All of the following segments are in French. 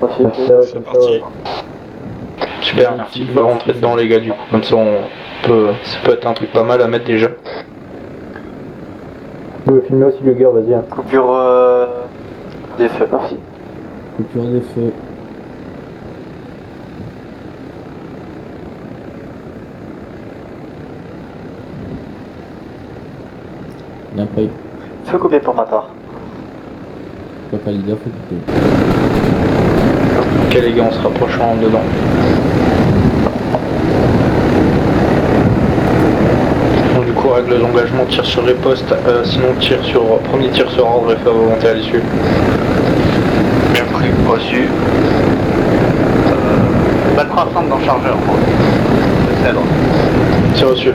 C'est parti. Super, merci. On va rentrer dedans les gars du coup, comme ça ça peut être un truc pas mal à mettre déjà. Vous pouvez filmer aussi le gars, vas-y. Hein. Coupure des feux, merci. Coupure des feux. Bien pris. Feu coupé pour ma part. Papa leader, faut couper. Ok les gars, on se rapproche en dedans. Donc, du coup, règle d'engagement, tir sur riposte, sinon premier tir sur ordre et fait volonté à l'issue. Bien pris, reçu. Balle 300 dans le chargeur. Le cèdre. C'est reçu.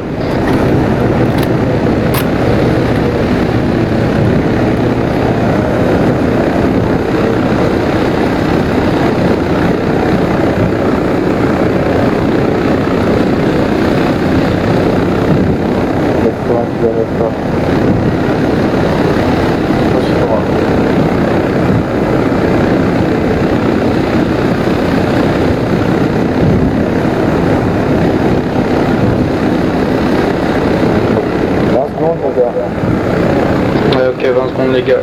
Ok, 20 secondes les gars.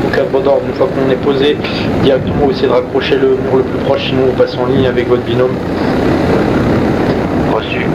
Au cadre d'ordre, une fois qu'on est posé, directement vous essayez de raccrocher le pour le plus proche, sinon vous passez en ligne avec votre binôme. Reçu.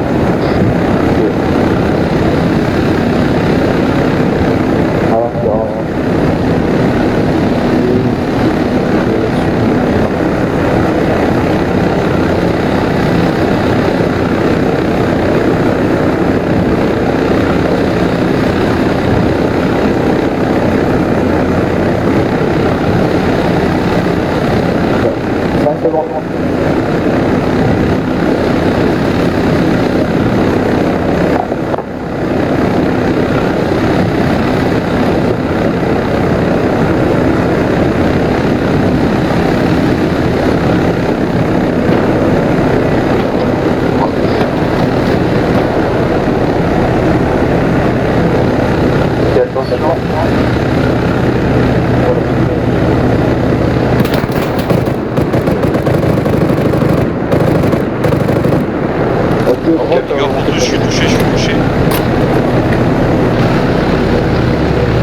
Je suis touché.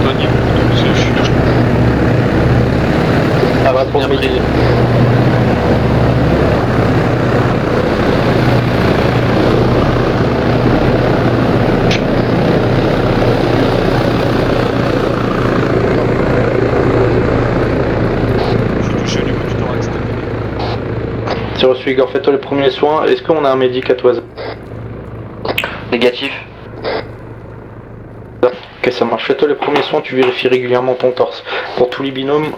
Tony, je suis touché. Ah bah pour Bien pris. Je suis touché au niveau du thorax. C'est reçu Igor, fais-toi les premiers soins. Est-ce qu'on a un médic à toi? Négatif. Ok, ça marche. Fais-toi les premiers soins, tu vérifies régulièrement ton torse. Pour tous les binômes,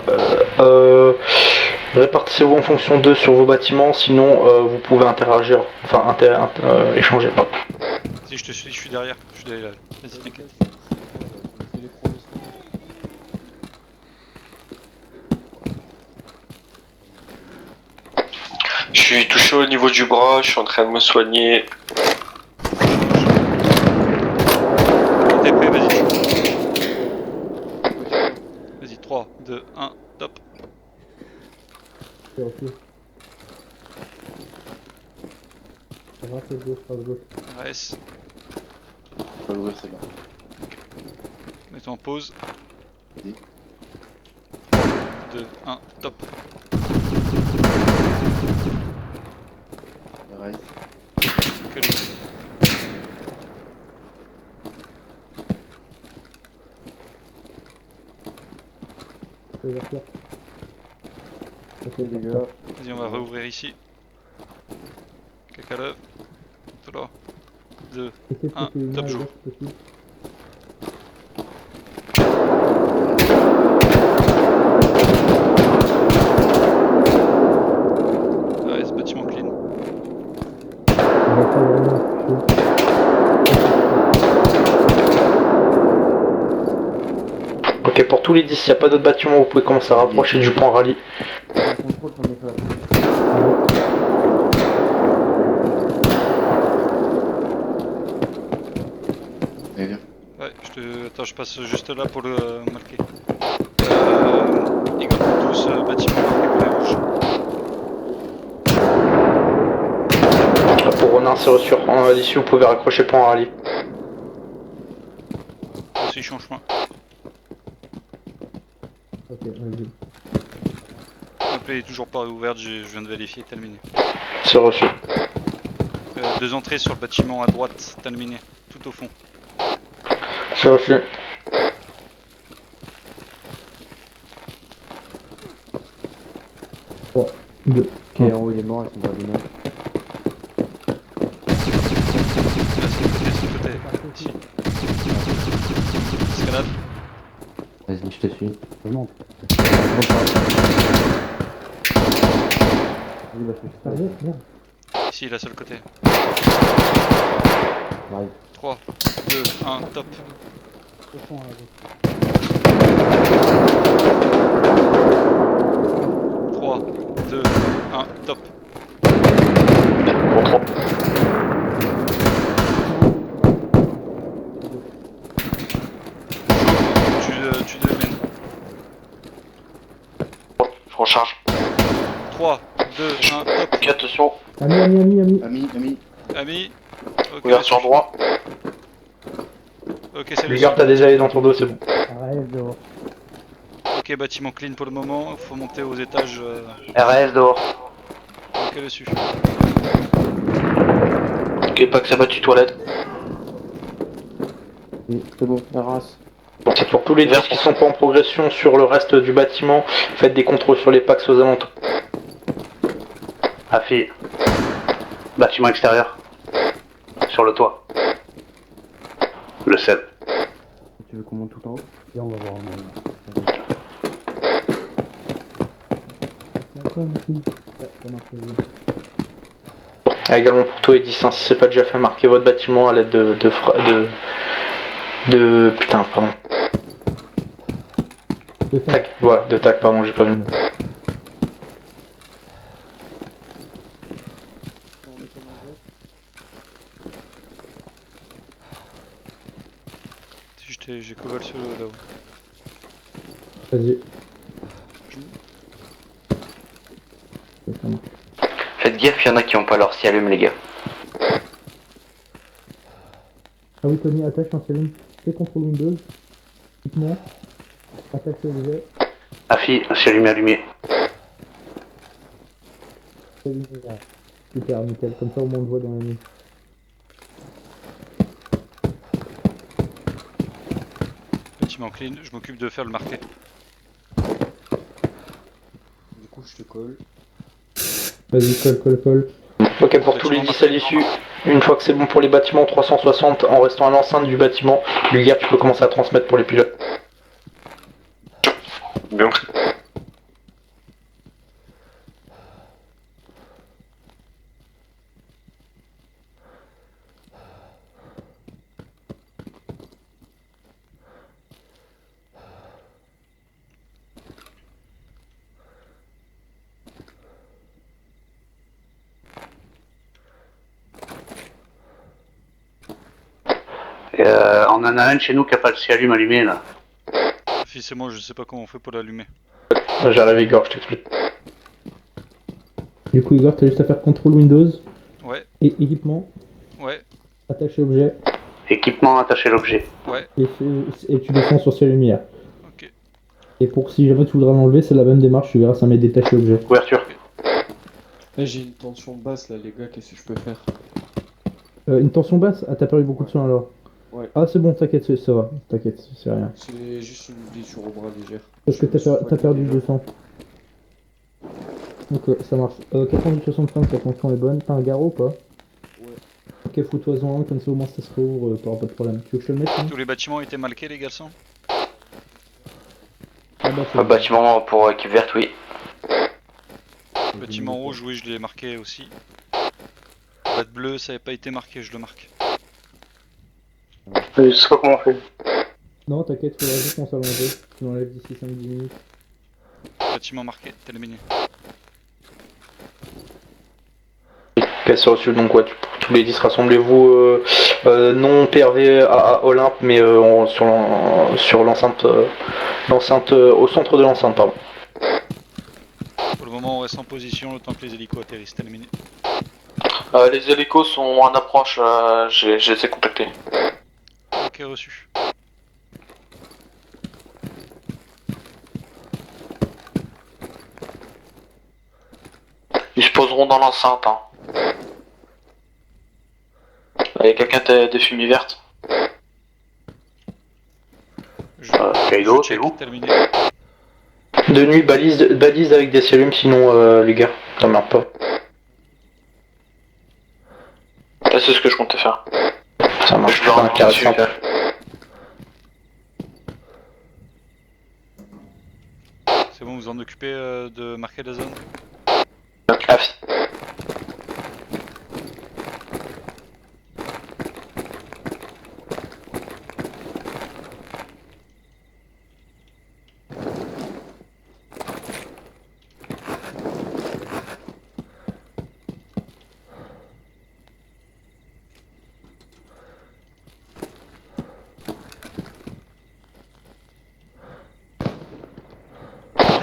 répartissez-vous en fonction d'eux sur vos bâtiments, sinon vous pouvez interagir, enfin échanger. Pardon. Si je te suis, je suis derrière. Je suis derrière. Vas-y, t'inquiète. Je suis touché au niveau du bras, je suis en train de me soigner. TP, vas-y. Vas-y, 3, 2, 1, top. C'est reçu. Ça va, c'est gauche, pas gauche. RS. Pas l'ouvrir, c'est bon. Mets-toi en pause. Vas-y. 2, 1, top. Reste. Que lui. C'est ouvert là. Ok les gars. Vas-y, on va réouvrir ici. Caca là. Tout là. 2, 1, top joue. RS, bâtiment clean. Ok, pour tous les 10, s'il n'y a pas d'autres bâtiments, vous pouvez commencer à rapprocher du point rallye. Ouais, attends, je passe juste là pour le marquer. Igor, tous bâtiment marqué pour les rouges. 1, c'est reçu. À l'issue, vous pouvez raccrocher point rallye. Aussi, change point. Ok, vas-y. La plaie est toujours pas ouverte, je viens de vérifier, terminé. C'est reçu. 2 entrées sur le bâtiment à droite, terminé. Tout au fond. C'est reçu. Deux. Ok, en haut il est mort, ils sont pas venus. Là, c'est le côté. Ici. Escalade. Vas-y, je te suis. Je monte. Vas-y, bah, je suis Sérieux? Merde. Ici, là, sur le côté. J'arrive. 3, 2, 1, top. Au fond, à la gauche. 3, 2, 1, top. Contrôle. Tu devines. Je recharge. 3, 2, 1, top. Ok, attention. Ami. Ami. Ami. Ok, Ouverture c'est- droit. Ok, c'est le Lugar, t'as des alliés dans ton dos, c'est bon. Arrête dehors. Ok, bâtiment clean pour le moment. Faut monter aux étages. RAS dehors. Ok, dessus. Ok, pas que ça battu toilette. Oui, c'est bon, la race. Donc c'est pour tous les 10 qui sont pas en progression sur le reste du bâtiment. Faites des contrôles sur les packs aux alentours. Afi. Bâtiment extérieur. Sur le toit. Le sel. Tu veux qu'on monte tout en haut? Viens, on va voir. D'accord, merci. Ouais, ça marche. Vas-y. Ah, également pour toi et 10, hein, si c'est pas déjà fait, marquez votre bâtiment à l'aide putain, pardon. De tac. Tac, voilà, de tac, pardon, j'ai pas vu. J'ai cover sur le là-haut. Vas-y. Ça marche. Faites gaffe, il y en a qui ont pas leur allume les gars. Ah oui, Tony, attache un cellule. Fais contrôle Windows. Équipement. Attache le objet. Afi, c'est allumé. Cellule. Super, nickel. Comme ça, au moins, on le voit dans la nuit. Bâtiment clean, je m'occupe de faire le marqué. Du coup, je te colle. Vas-y, colle. Ok, pour tous les 10 à l'issue, une fois que c'est bon pour les bâtiments 360, en restant à l'enceinte du bâtiment, Lugar, tu peux commencer à transmettre pour les pilotes. Bien. On en a un chez nous qui a pas le ciel allumé là. Fils et moi, je sais pas comment on fait pour l'allumer. J'arrive Igor, je t'explique. Du coup, Igor, t'as juste à faire contrôle Windows. Ouais, Et équipement. ouais, Attacher objet. Équipement, attacher l'objet. ouais, Et tu descends sur ciel lumière. ok. Et pour si jamais tu voudras l'enlever, c'est la même démarche, tu verras, ça met détaché objet. Ouverture. Là, j'ai une tension basse là, les gars, qu'est-ce que je peux faire? Une tension basse? Ah, t'as perdu beaucoup de sang alors? Ouais. Ah, c'est bon, t'inquiète, ça va. T'inquiète, c'est rien. C'est juste une blessure au bras légère. Parce que t'as perdu du sang. Donc, ça marche. 98-65, la tension est bonne. T'as un garrot ou pas? Ouais. Ok, fous-toi-en un, comme ça au moins ça se rouvre, t'auras pas de problème. Tu veux que je te le mette? hein Tous les bâtiments étaient marqués, les garçons? Ah bah, c'est Un bon. bâtiment pour équipe verte, oui. Bâtiment rouge, oui, je l'ai marqué aussi. Batte bleue, ça n'avait pas été marqué, je le marque. Je sais pas comment on fait. Non, t'inquiète, faudra juste qu'on s'allonge. Tu l'enlèves d'ici 5-10 minutes. Bâtiment marqué, terminé. Ok, c'est reçu, donc ouais, tous les 10 rassemblez-vous, non PRV à Olympe, mais sur l'enceinte, au centre de l'enceinte, pardon. Pour le moment, on reste en position le temps que les hélicos atterrissent, terminé. Les hélicos sont en approche, j'ai les ai contactés. Ok, reçu. Ils se poseront dans l'enceinte. Hein. Il y a quelqu'un des fumées vertes. Kaido, je c'est check, où? terminé. De nuit, balise avec des cellules, sinon les gars, ça marche pas. Là, c'est ce que je comptais faire. Ça marche Je leur pas, un ai carré dessus. simple. C'est bon, vous en occupez de marquer la zone? Ah,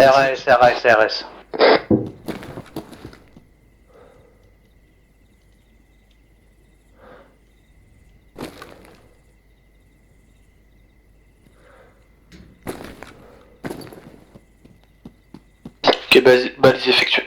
RS, RS, RS. ok, balise effectuée.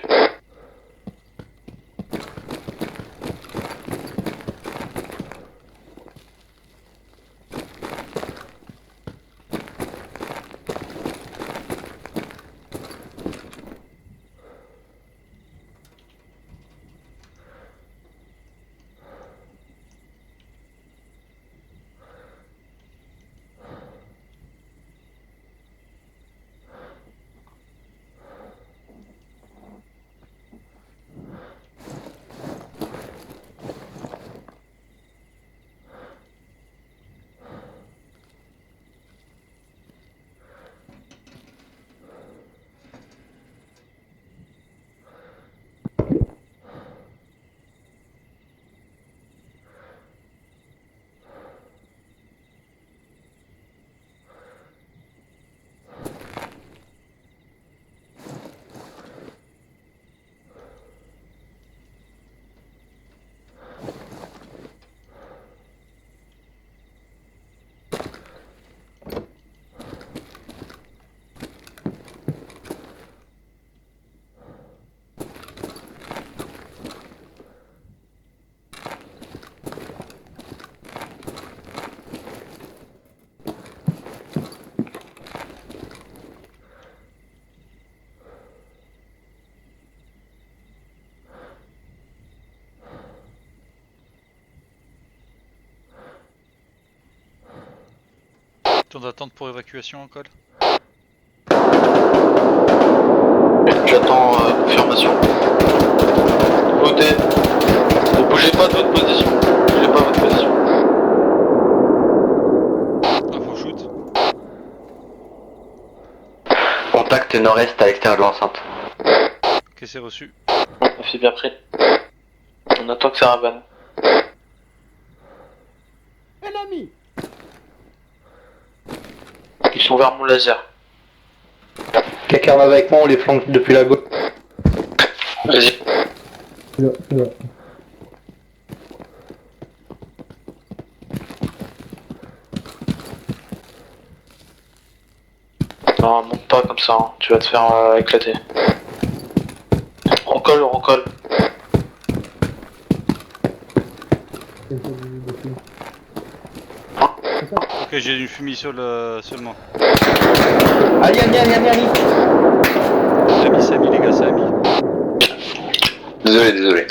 Temps d'attente pour évacuation en col? J'attends confirmation. Votez. Ne bougez pas de votre position. Ne bougez pas de votre position. Info shoot. Contact nord-est à l'extérieur de l'enceinte. Ok, c'est reçu. On fait bien pris. On attend que ça ravane. Ils sont vers mon laser. Quelqu'un va avec moi, on les flanque depuis la gauche. Vas-y. C'est là, c'est là. Non, monte pas comme ça, hein. Tu vas te faire éclater. Recolle, recolle. C'est ça, j'ai vu dessus. Ok, j'ai une fumée seulement. Allez, allez, allez, allez, allez. C'est ami les gars, c'est ami. Désolé, désolé.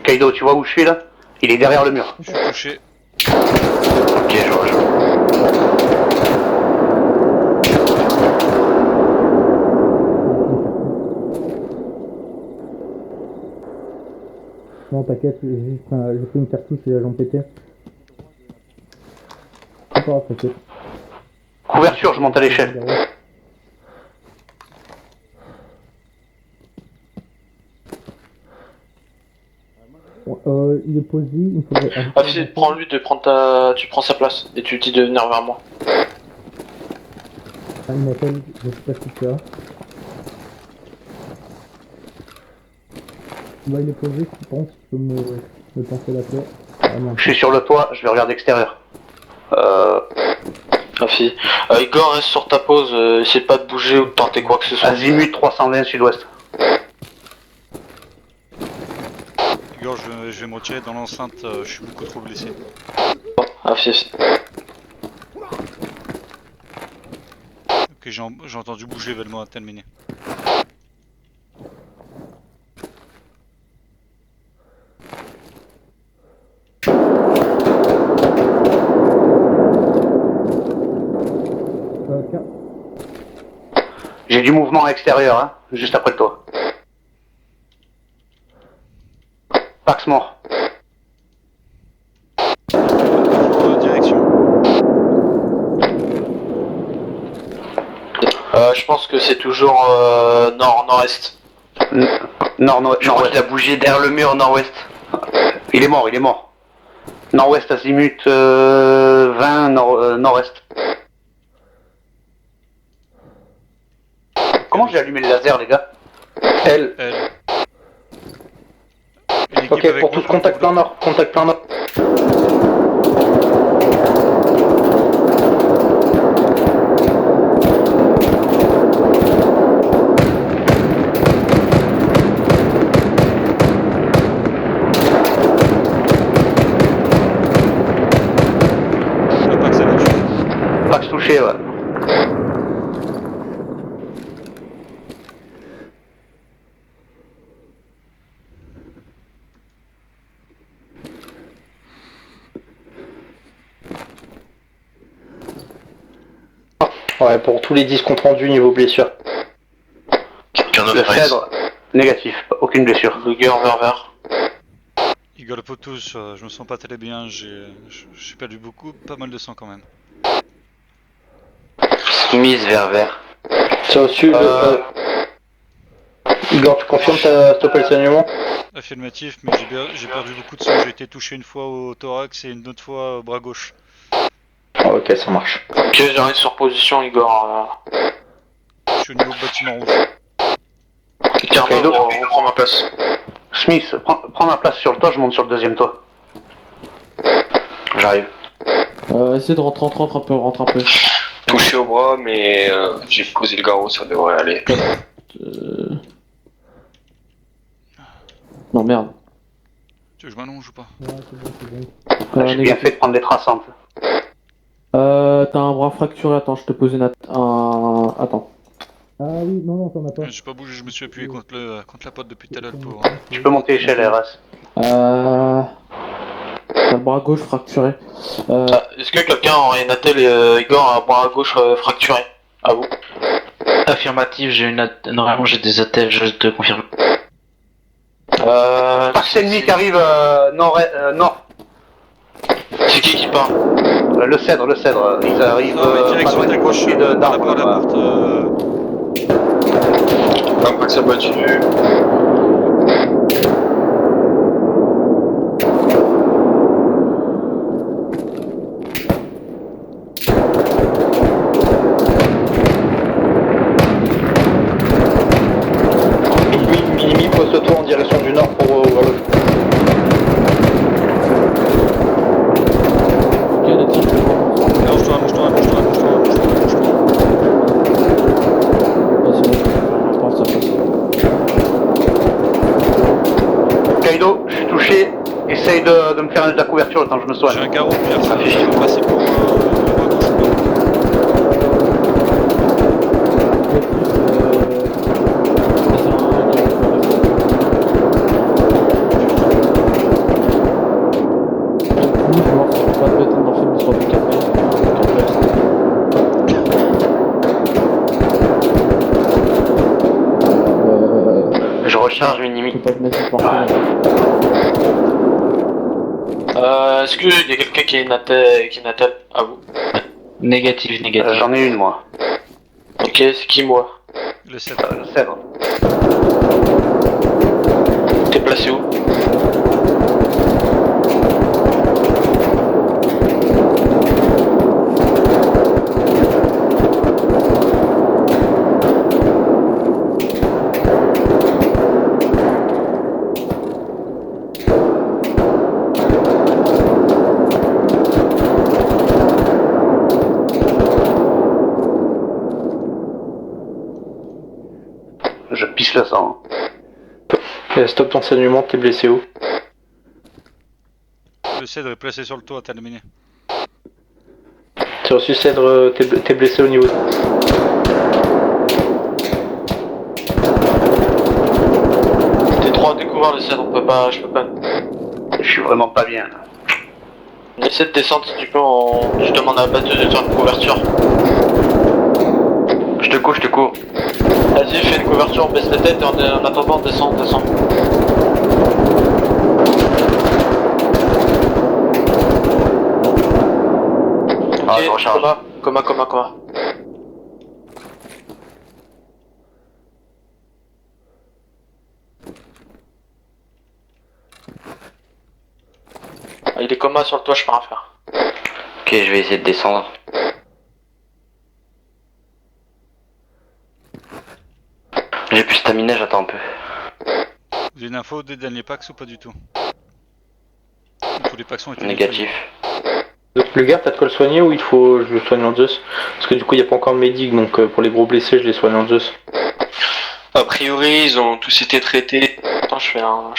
Kaido, tu vois où je suis là? Il est derrière le mur. Je suis touché. Ok, je vois, je vois. Non, t'inquiète, j'ai pris une cartouche et la jambe pétée. C'est pas grave, t'inquiète. Couverture, je monte à l'échelle. Il est posé, il faudrait... Affi, prends-lui de prendre tu prends sa place et tu dis de venir vers moi. Ah, il m'appelle, je sais pas si tu as. Bah, il est posé, tu penses, tu peux me passer la clé. Ah non. Je suis sur le toit, je vais regarder extérieur. Merci. Igor, reste sur ta pause, essaie pas de bouger ou de tenter quoi que ce soit. Azimut 320 sud-ouest. Igor, je vais me retirer dans l'enceinte, je suis beaucoup trop blessé. Merci. Ok, j'ai entendu bouger Velmo à terminer. Tiens. J'ai du mouvement extérieur, hein, juste après toi. Pax mort. Direction. Je pense que c'est toujours nord-est. Nord-ouest. Il a bougé derrière le mur nord-ouest. Il est mort. Nord-ouest, azimut 20, nord-est. Comment j'ai allumé le laser, les gars? L. Elle. Une équipe Ok, avec pour nous, tous, contact plein nord. Contact plein nord. Le pack, c'est là-dessus. Pax touché, ouais. Ouais, pour tous les 10 comptes rendus niveau blessure. Le cèdre, négatif, aucune blessure. Luger vers. Igor Potus, je me sens pas très bien, j'ai perdu pas mal de sang quand même. Smith vers. C'est au sud. Igor, tu confirmes t'as stoppé le saignement? Affirmatif, mais j'ai perdu beaucoup de sang, j'ai été touché une fois au thorax et une autre fois au bras gauche. Ah, ok, ça marche. Ok, j'arrive sur position, Igor. Je suis au niveau bâtiment rouge. Carnot, on prend ma place. Smith, prends ma place sur le toit, je monte sur le deuxième toit. J'arrive. Essaye de rentrer un peu. Touché au bras, mais j'ai posé le garrot, ça devrait aller. Non, merde. Tu veux que je m'allonge ou pas? Ouais, c'est bon. J'ai bien Négatif. fait de prendre des traçantes. T'as un bras fracturé, attends, je te pose Attends. Ah oui, non, t'en as pas. J'ai pas bougé, je me suis appuyé contre la pote depuis tout à l'heure pour... Tu peux monter l'échelle, RS. T'as le bras gauche fracturé. Est-ce que quelqu'un en Renatel et Igor a un bras gauche fracturé? À vous. Affirmatif, normalement j'ai des attelles, je te confirme. Pax ennemi qui arrive nord. C'est qui parle? Le cèdre, ils arrivent Non mais pas direction loin ta du gauche, postier par d'armes. rapport à la porte... Un pack ça battu. Minimi, pose-toi en direction du nord pour ouvrir le feu. Ok, natif. Allonge-toi. C'est bon, je pense que ça passe. Kaido, je suis touché. Essaye de me faire de la couverture le temps que je me J'ai soigne. un garrot, Pierre, ça je vais passer pour le bras gauche ou pas? Je recharge Minimi. Est-ce qu'il y a quelqu'un qui est Natel à vous? Négatif. J'en ai une, moi. Ok, c'est qui moi? Le 7. Le cèdre. T'es placé où? Stop ton saignement, t'es blessé où? Le cèdre est placé sur le toit, terminé. C'est reçu Cèdre, t'es blessé au niveau. T3 découvert le cèdre, on peut pas, je peux pas. Je suis vraiment pas bien. Essaie de descendre si tu peux, je demande à la batteuse de faire une couverture. Je te cours. Vas-y, fais une couverture, baisse la tête et en attendant, descends. Ah, Ok, je recharge. Coma. Ah, il est coma sur le toit, je peux rien faire. Ok, je vais essayer de descendre. J'ai plus stamina, j'attends un peu. Vous avez une info des derniers packs ou pas du tout? Tous les packs ont été Négatif. Le gars, t'as de quoi le soigner ou il faut je le soigne en Zeus? Parce que du coup, il n'y a pas encore de médic, donc pour les gros blessés, je les soigne en Zeus. A priori, ils ont tous été traités. Attends, je fais un...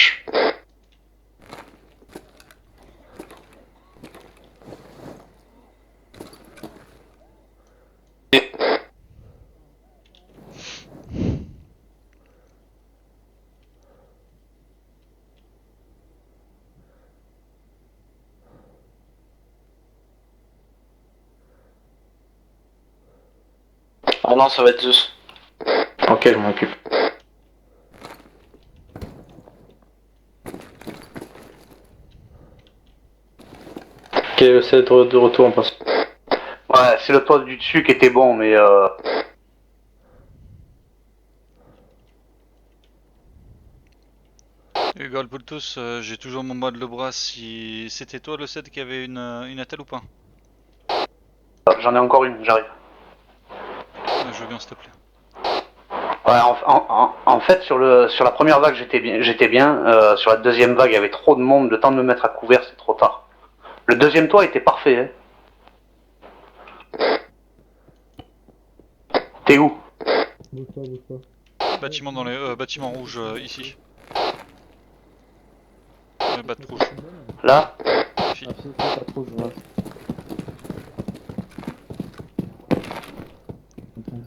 Ah non, ça va être Zeus. Ok, je m'en occupe. Ok, le Cèdre de retour en passe. Ouais, c'est le toit du dessus qui était bon, mais Hugo Pultus, j'ai toujours mon mode le bras. Si c'était toi le set qui avait une attelle ou pas? j'en ai encore une, j'arrive. Je veux bien, s'il te plaît. Ouais, en fait, sur la première vague, j'étais bien. Sur la deuxième vague, il y avait trop de monde. Le temps de me mettre à couvert, c'est trop tard. Le deuxième toit était parfait. Hein. T'es où? Bouge pas. Bâtiment dans les bâtiments rouges ici. Bat rouge. Là? Ici. Ah, c'est pas trop, je vois.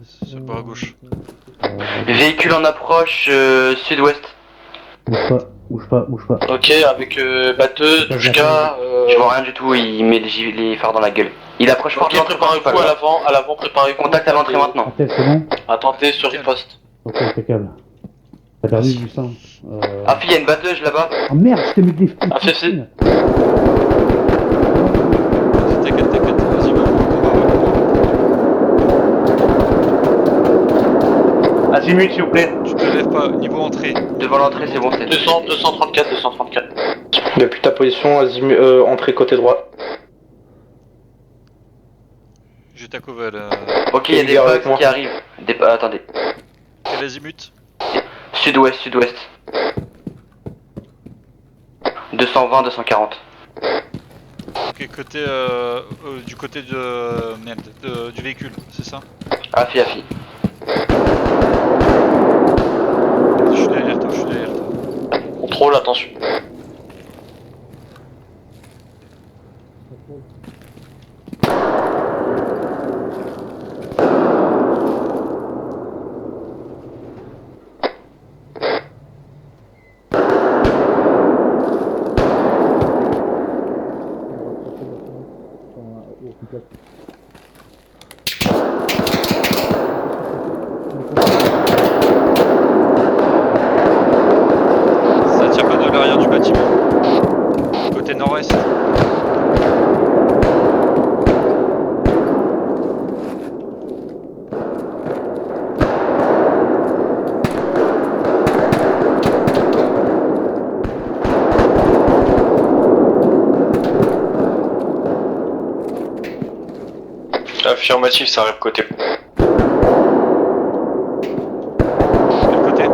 C'est le bras à gauche. Véhicule en approche sud-ouest. Bouge pas. Ok, avec batteuse, Douchka... Je vois rien du tout, il met les phares dans la gueule. Il approche fort Ok, de l'entrée préparez-vous principale. à l'avant, préparez-vous. Contact à l'entrée maintenant. Attends, c'est bon? Attendez sur riposte. Ok, impeccable. T'as perdu du sang. Ah, il y a une batteuse là-bas. Oh merde, je t'ai mis des Ah, fais. T'inquiète, vas-y, va. Azimut, s'il vous plaît. Tu te lèves pas, niveau entrée. Devant l'entrée, c'est bon, c'est 234. Depuis ta position, entrée côté droit. J'ai ta covel. Ok, il y a des avec bugs moi. qui arrivent. Attendez. Quel azimut? Sud-ouest. 220, 240. Ok, côté du côté du véhicule, c'est ça? Afi. Je suis derrière toi. Contrôle, attention. Ça tire pas de l'arrière du bâtiment. Côté nord-est. Affirmatif, ça arrive côté. Quel côté?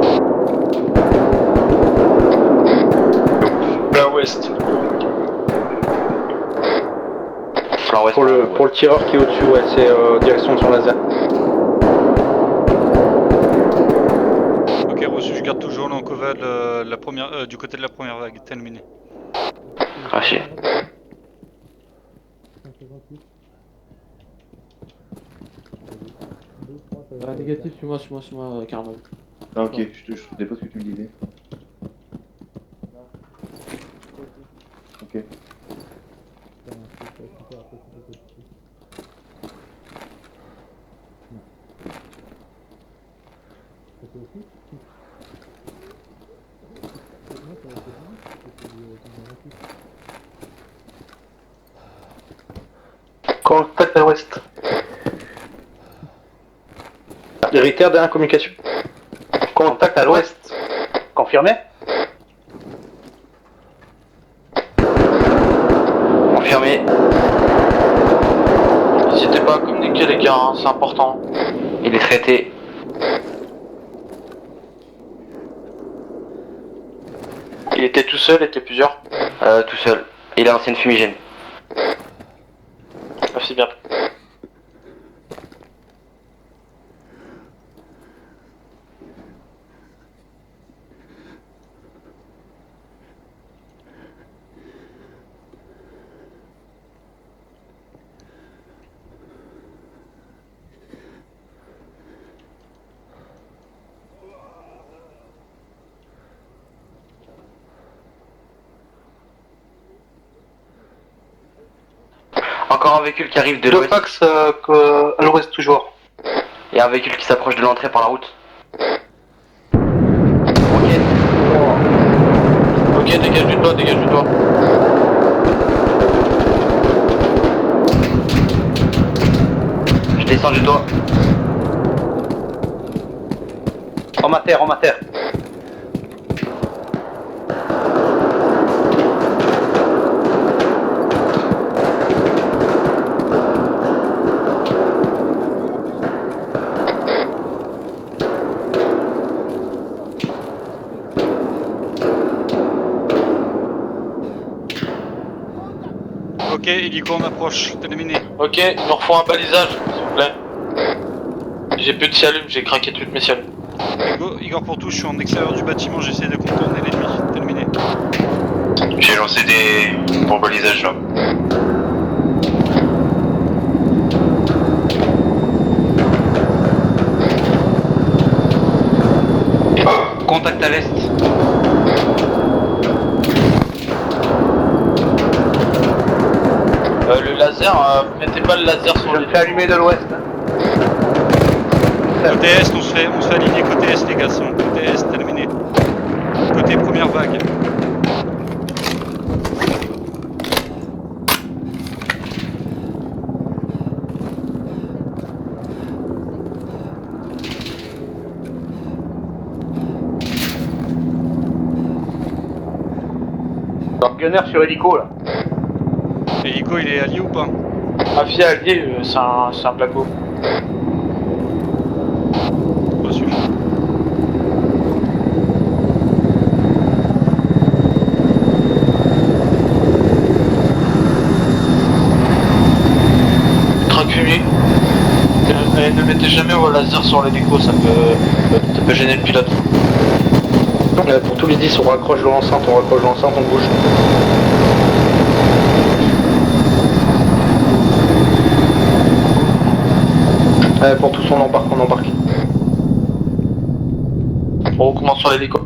Plein ouest. Plan ouest. Pour le tireur qui est au-dessus, ouais, c'est direction de son laser. Ok, Reçu, je garde toujours l'encoval du côté de la première vague, terminé. Craché. Négatif, suis-moi, Carnot. Ah, ok, je sais pas ce que tu me disais. Ok. Contact à l'ouest. Ritter, dernière communication. Contact à l'ouest. Confirmé? Confirmé. N'hésitez pas à communiquer les gars, hein, c'est important. Il est traité. Il était tout seul, il était plusieurs? Tout seul. Il a lancé une fumigène. Merci bien. Encore un véhicule qui arrive de Deux l'ouest. fax à l'ouest toujours. Il y a un véhicule qui s'approche de l'entrée par la route. Ok. Ok, dégage du toit, dégage du toit. Je descends du toit. Homme à terre, homme à terre. Ok, hélico en approche, terminé. Ok, il nous refaut un balisage, s'il vous plaît. J'ai plus de cialume, j'ai craqué toutes mes cialumes. Igor pour tout, je suis en extérieur du bâtiment, j'essaie de contourner l'ennemi, terminé. J'ai lancé des pour balisage là. Contact à l'est. Le laser, mettez pas le laser sur Je le me fais allumer de l'ouest. Côté est, on se fait aligner côté est les gars, c'est bon. Côté est, terminé. Côté première vague. Gunner sur hélico là. Hélico, il est allié ou pas? Mafia allié, c'est un placo. Reçu. Traque fumé. Ne mettez jamais vos lasers sur l'hélico, ça peut gêner le pilote. Pour tous les 10, on raccroche de l'enceinte, on bouge. Pour tous, on embarque. On commence sur l'hélico.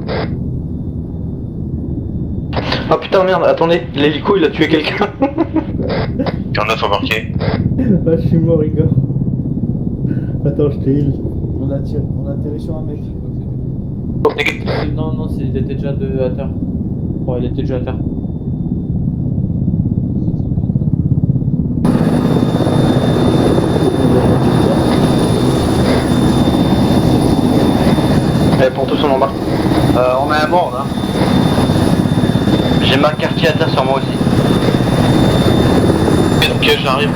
Ah putain, merde, attendez, l'hélico il a tué quelqu'un. Qu'en a embarqué. Ah, je suis mort, Igor. Attends, je t'ai heal. On atterrit sur un mec. Non, il était déjà à terre. Ouais, il était déjà à terre. Pour tous, on embarque. On a un mort là. J'ai Marc Cartier à terre sur moi aussi. Ok, j'arrive.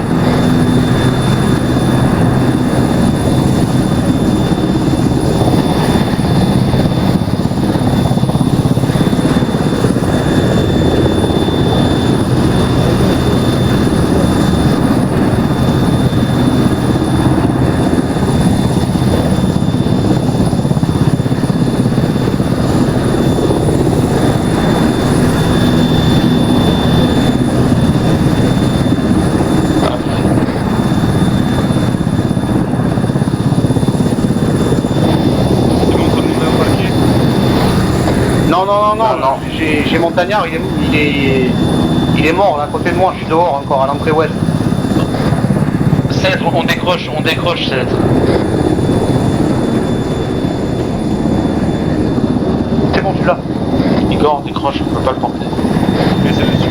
Non, j'ai Montagnard, il est mort là, à côté de moi, je suis dehors encore, à l'entrée ouest. Cèdre, on décroche Cèdre. C'est bon, je suis là. Igor, on décroche, on peut pas le porter. Mais c'est dessus.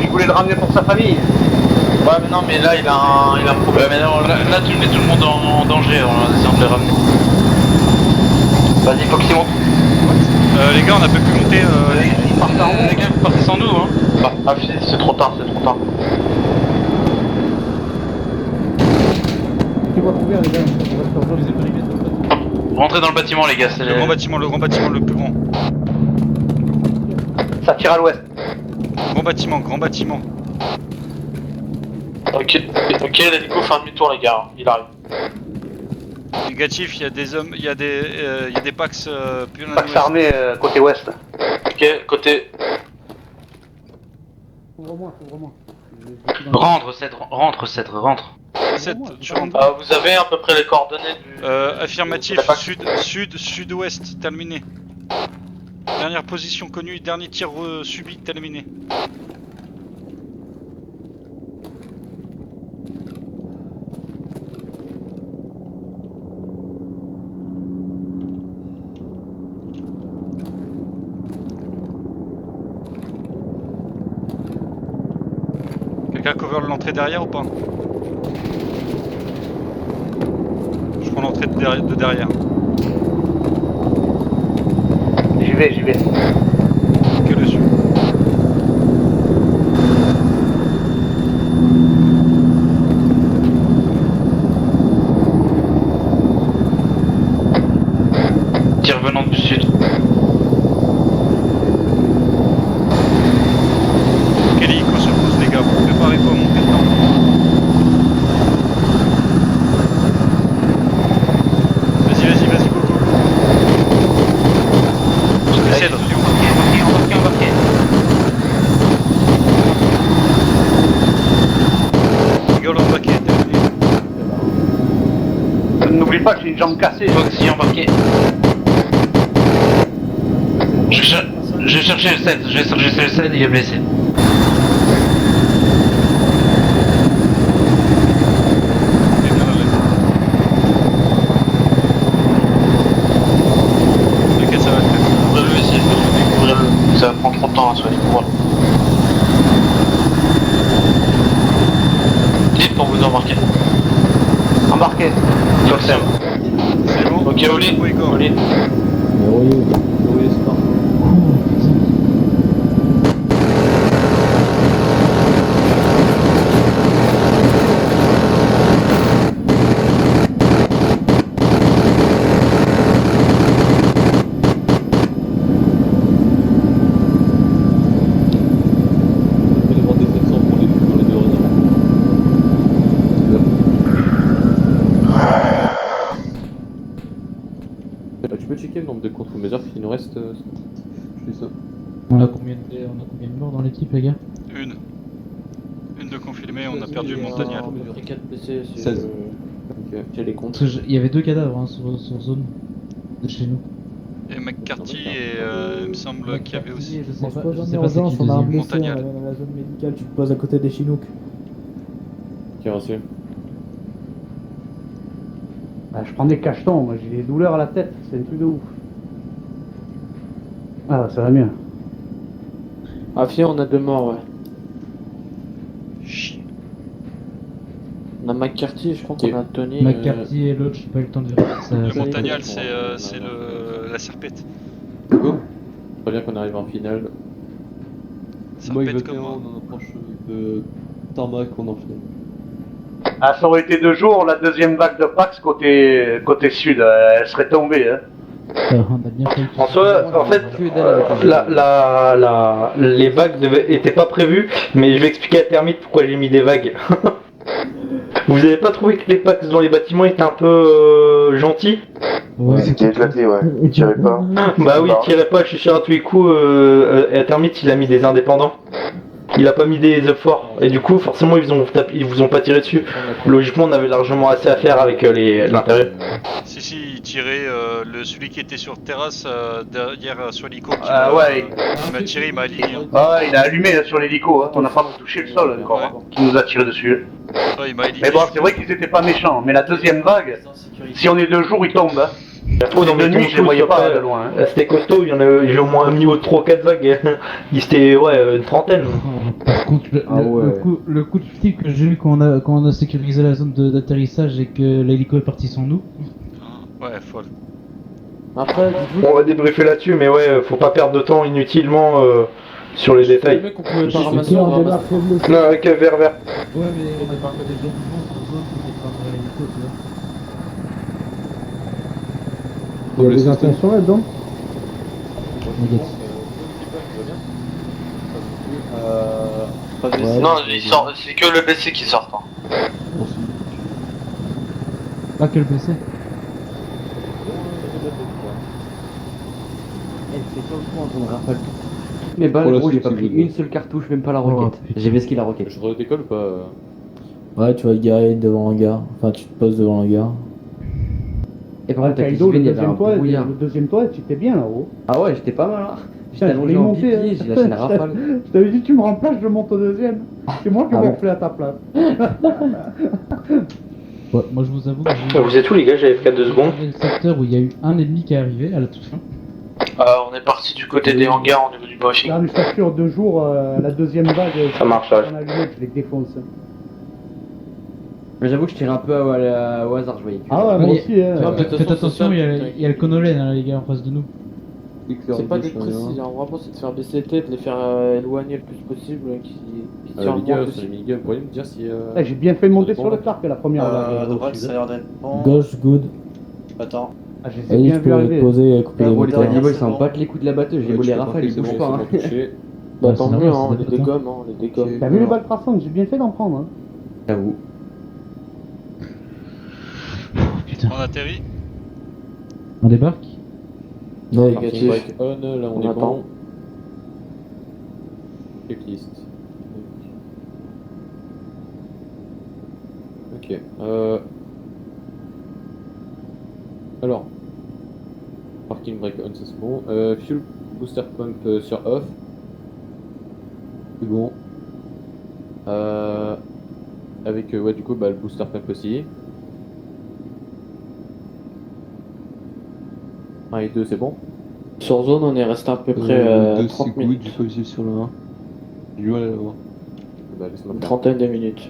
Je voulais le ramener pour sa famille. Ouais, mais non, mais là, il a un problème. Mais non, là, tu mets tout le monde en danger, on essaie de les ramener. Vas-y, Foxy, monte. Les gars, on a pas pu monter. Il part en haut. Les gars, vous partez sans nous, hein. Ah, c'est trop tard, c'est trop tard. Tu vas couvrir les gars, on va se rejoindre les périmètres de l'autre. Rentrez dans le bâtiment, les gars, c'est Le grand bâtiment le plus grand. Ça tire à l'ouest. Grand bâtiment. Ok, l'hélico fait un demi-tour, les gars, il arrive. Négatif, il y a des hommes, il y a des Pax plus loin de Pax l'ouest. armé côté ouest. Ok, côté. Ouvre-moi. Rentre, Cèdre, rentre. 7, tu rentres. Vous avez à peu près les coordonnées du. Affirmatif, de la Pax. sud-ouest, terminé. Dernière position connue, dernier tir subi, terminé. Quelqu'un cover l'entrée derrière ou pas? Je prends l'entrée de derrière. J'y vais. Que dessus. Tir venant du sud. Quel hélico se pose les gars, préparez-vous à monter dedans. Vas-y, go. Cèdre, Embarqué. Igor l'embarqué, terminé. N'oublie pas que j'ai une jambe cassée. Foxy embarqué. Je cherchais le 7, il est blessé. Et bien là. T'inquiète, ça va le faire. Ouvrez-le, essayez de découvrir-le. Ça va prendre trop de temps à se découvrir. Dites pour vous embarquer. Embarqué. Foxy. C'est bon? Ok, Oli. Oui, Igor. Oli. Tu peux checker le nombre de contre-mesures qu'il nous reste je fais ça. On a combien de morts dans l'équipe les gars? Une de confirmée, on a perdu le montagnard. J'ai pris 4 PC, 16. Ok, j'ai les comptes. Parce qu'il y avait 2 cadavres hein, sur zone de chez nous. Et McCarthy et il me semble qu'il y avait aussi. Je sais On se pas, pose je en sais pas c'est qui urgence, le on a un deuxième. blessé, on Montagnard. est dans la zone médicale, tu te poses à côté des Chinooks. Qui a reçu. Je prends des cachetons, moi j'ai des douleurs à la tête, c'est un truc de ouf. Ah, ça va mieux. Ah, fier, on a 2 morts, ouais. Chut. On a McCarthy, je crois qu'on a Tony. McCarthy et l'autre, j'ai pas eu le temps de vérifier ça. Le ça, montagnal, c'est c'est la serpette. Go. Faut bien qu'on arrive en finale. Serpette comme moi. on approche de Tarmac, on enchaîne. Ah, ça aurait été 2 jours, la deuxième vague de Pax côté sud, elle serait tombée. Hein. On a bien fait. En soi, en fait, les vagues étaient pas prévues, mais je vais expliquer à Termite pourquoi j'ai mis des vagues. Vous avez pas trouvé que les packs dans les bâtiments étaient un peu gentils? Ouais, C'était éclaté, ouais. Il tirait pas. Bah oui, tirez pas, je suis sûr à tous les coups, Termite il a mis des indépendants. il a pas mis des efforts. Et du coup, forcément, ils vous ont pas tiré dessus. Logiquement, on avait largement assez à faire avec l'intérieur. Si, il tirait celui qui était sur terrasse derrière sur l'hélico. Ouais. Il m'a tiré, il m'a aligné. Hein. Ah, il a allumé là, sur l'hélico, hein. On n'a pas touché le sol encore, hein, qui nous a tiré dessus. Ouais, il m'a aligné. Mais bon, c'est vrai qu'ils étaient pas méchants, mais la deuxième vague, si on est de jour, ils tombent. Hein. Oh, non, De mais nuit, je les voyais pas de loin. Hein. C'était costaud, j'ai au moins mis au 3 ou 4 vagues. Il était, une trentaine. Par contre, le coup de flic que j'ai eu quand on a sécurisé la zone d'atterrissage et que l'hélico est parti sans nous. Ouais, folle. Après, On va débriefer là-dessus, mais ouais, faut pas perdre de temps inutilement sur les détails. Le mec, on pouvait pas Ok, ramasser, on on va débarque, ramasser. lève-le. Non, avec vert. Ouais, mais on débarque des gens qui vont pour l'hélico, tu vois. Il y a des intentions là-dedans? Négatif. Pas de Ouais. Non, c'est que le BC qui sort. Hein. Pas que le PC. Mes balles, Pour la gros, j'ai suite, pas si pris vous voulez. une seule cartouche, même pas la roquette. J'ai vesqué la roquette. Je redécolle ou pas? Ouais, tu vas te garer devant un gars. Enfin, tu te poses devant un gars. Et par contre, Kaido, il y avait un brouillard. le deuxième toit, tu étais bien là-haut. Ah ouais, j'étais pas mal, hein. J'étais Putain, je allongé l'ai en monté, pied, hein. j'ai lâché une rafale. Je t'avais dit, tu me remplaces, je monte au deuxième. C'est moi qui Ah m'ai bon. refait à ta place. Ouais, moi je vous avoue que Vous êtes où les gars? J'avais fait 2 secondes. le secteur où il y a eu un ennemi qui est arrivé à la toute fin. On est parti du côté des hangars au niveau du brushing. Là, mais je t'assure, 2 jours, la deuxième vague, Ça marche, ouais. on a allumé, je les défonce. Mais j'avoue que je tirais un peu au hasard, je voyais plus. Ah ouais, moi Ouais, aussi, hein. Ah, mais de toute Faites façon, attention, c'est ça, il y a le Conolène, hein, les gars, en face de nous. C'est pas d'être précis, hein. Vraiment, c'est de faire baisser les têtes, de les faire éloigner le plus possible, qui tirent le moins possible. Les gars, vous pourriez me dire si. Ouais, j'ai bien fait monter sur le Clark la première vague. droite, ça a l'air d'être bon. Gauche, good. Attends. Ah, je les ai Allez, bien je vu peux arriver. poser et couper les Bon, les moteurs. Tiny Boys, ça en battent les coups de la batteuse, j'ai volé les rafales, ils bougent pas. Hein. Bah Ouais, tant c'est mieux, normal, hein, on c'est les des dégomme, hein, on les dégomme. T'as vu les balles traçantes, j'ai bien fait d'en prendre. Hein. J'avoue. Putain. On atterrit. On débarque? Parking brake on, là on est attend. bon. Checklist. Ok. Alors. Parking brake on, ça c'est bon. Fuel booster pump sur off. C'est bon. Avec ouais du coup bah, le booster pump aussi. 1 et 2 c'est bon. Sur zone, on est resté à peu près 30 minutes. j'ai pas sur le 1. Du mal à l'avoir. Bah, laisse-moi Une faire. trentaine de minutes.